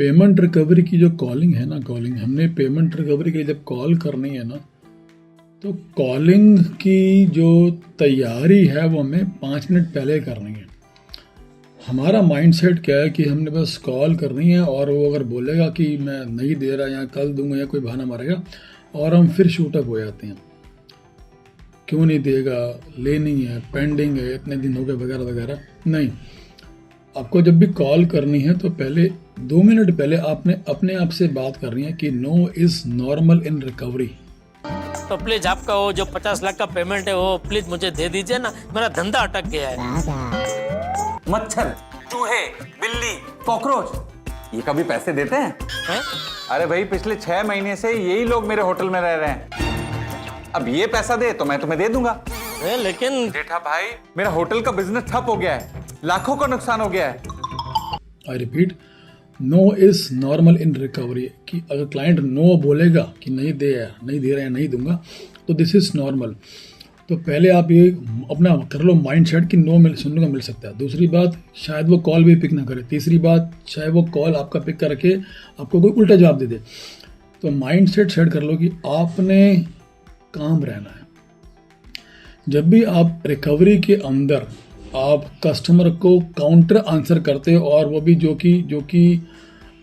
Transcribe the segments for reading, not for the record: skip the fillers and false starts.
Payment recovery की जो calling है ना, हमने पेमेंट रिकवरी के लिए जब कॉल करनी है ना, तो कॉलिंग की जो तैयारी है वो हमें 5 मिनट पहले करनी है। हमारा माइंडसेट क्या है कि हमने बस कॉल करनी है और वो अगर बोलेगा कि मैं नहीं दे रहा या कल दूंगा या कोई बहाना मारेगा और हम फिर शूटअप हो जाते हैं, क्यों नहीं देगा, लेनी है, पेंडिंग है, इतने दिन हो गए वगैरह वगैरह। नहीं, आपको जब भी कॉल करनी है तो पहले 2 मिनट पहले आपने अपने आप से बात करनी है कि no is normal in recovery. तो प्लीज आपका वो जो 50 लाख का पेमेंट है वो प्लीज मुझे दे दीजिए ना, मेरा धंधा अटक गया है। मच्छर, चूहे, बिल्ली, कॉकरोच ये कभी पैसे देते हैं? अरे भाई पिछले 6 महीने से यही लोग मेरे होटल में रह रहे हैं। अब ये पैसा दे तो मैं तुम्हें दे दूंगा। लेकिन जेठा भाई, मेरा होटल का बिजनेस ठप हो गया है, लाखों का नुकसान हो गया है। I repeat, no is normal in recovery. कि अगर क्लाइंट नो बोलेगा कि नहीं दे रहा है, नहीं दूंगा, तो दिस इज नॉर्मल। तो पहले आप ये अपना कर लो माइंडसेट कि नो सुनने को मिल सकता है। दूसरी बात, शायद वो कॉल भी पिक ना करे। तीसरी बात, शायद वो कॉल आपका पिक करके आपको कोई उल्टा जवाब दे दे। तो माइंडसेट सेट कर लो कि आपने काम रहना है। जब भी आप रिकवरी के अंदर आप कस्टमर को काउंटर आंसर करते हो और वो भी जो कि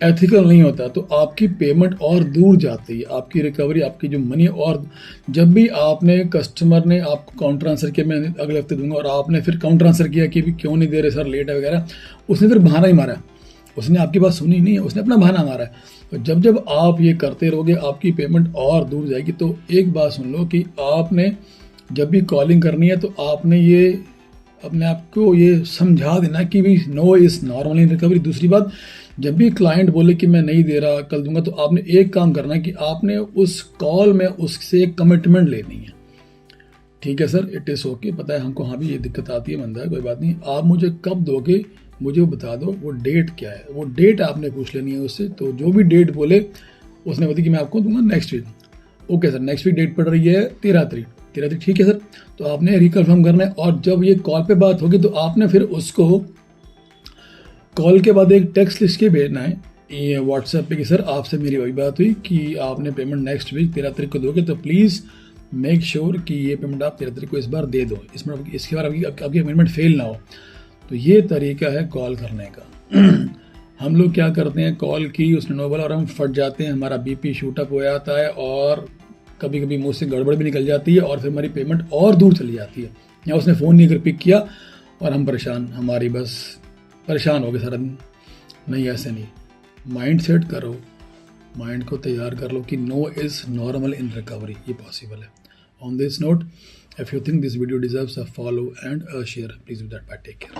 एथिकल नहीं होता, तो आपकी पेमेंट और दूर जाती है, आपकी रिकवरी, आपकी जो मनी। और जब भी आपने कस्टमर ने आपको काउंटर आंसर किया मैं अगले हफ्ते दूंगा और आपने फिर काउंटर आंसर किया कि भी क्यों नहीं दे रहे सर, लेट है वगैरह, उसने फिर बहाना ही मारा, उसने आपकी बात सुनी नहीं है, उसने अपना बहाना मारा है। तो जब आप ये करते रहोगे आपकी पेमेंट और दूर जाएगी। तो एक बात सुन लो कि आपने जब भी कॉलिंग करनी है तो आपने ये अपने आप को ये समझा देना कि भी no is normal in recovery. दूसरी बात, जब भी क्लाइंट बोले कि मैं नहीं दे रहा, कल दूंगा, तो आपने एक काम करना है कि आपने उस कॉल में उससे कमिटमेंट लेनी है। ठीक है सर, इट इज़ ओके, पता है हमको हाँ भी ये दिक्कत आती है, बंदा है, कोई बात नहीं, आप मुझे कब दोगे मुझे वो बता दो, वो डेट क्या है, वो डेट आपने पूछ लेनी है उससे। तो जो भी डेट बोले उसने बताया कि मैं आपको दूंगा next week. Okay sir, next week date पड़ रही है 13 तारीख। ठीक है सर, तो आपने रिकन्फर्म करना है। और जब ये कॉल पे बात होगी तो आपने फिर उसको कॉल के बाद एक टेक्स्ट लिख के भेजना है ये व्हाट्सएप पे कि सर आपसे मेरी वही बात हुई कि आपने पेमेंट नेक्स्ट वीक 13 तारीख को दोगे, तो प्लीज़ मेक श्योर कि ये पेमेंट आप 13 तारीख को इस बार दे दो, इसके बाद आपकी पेमेंट फेल ना हो। तो ये तरीका है कॉल करने का। हम लोग क्या करते हैं, कॉल की, उसने नो बोला और हम फट जाते हैं, हमारा बीपी शूटअप हो जाता है और कभी कभी मुंह से गड़बड़ भी निकल जाती है और फिर हमारी पेमेंट और दूर चली जाती है। या उसने फ़ोन नहीं कर पिक किया और हम परेशान हो गए सारा दिन। नहीं, ऐसे नहीं, माइंड सेट करो, माइंड को तैयार कर लो कि no is normal in recovery, ये पॉसिबल है। On this note, if you think this video deserves a follow and a share, please do that bye take care.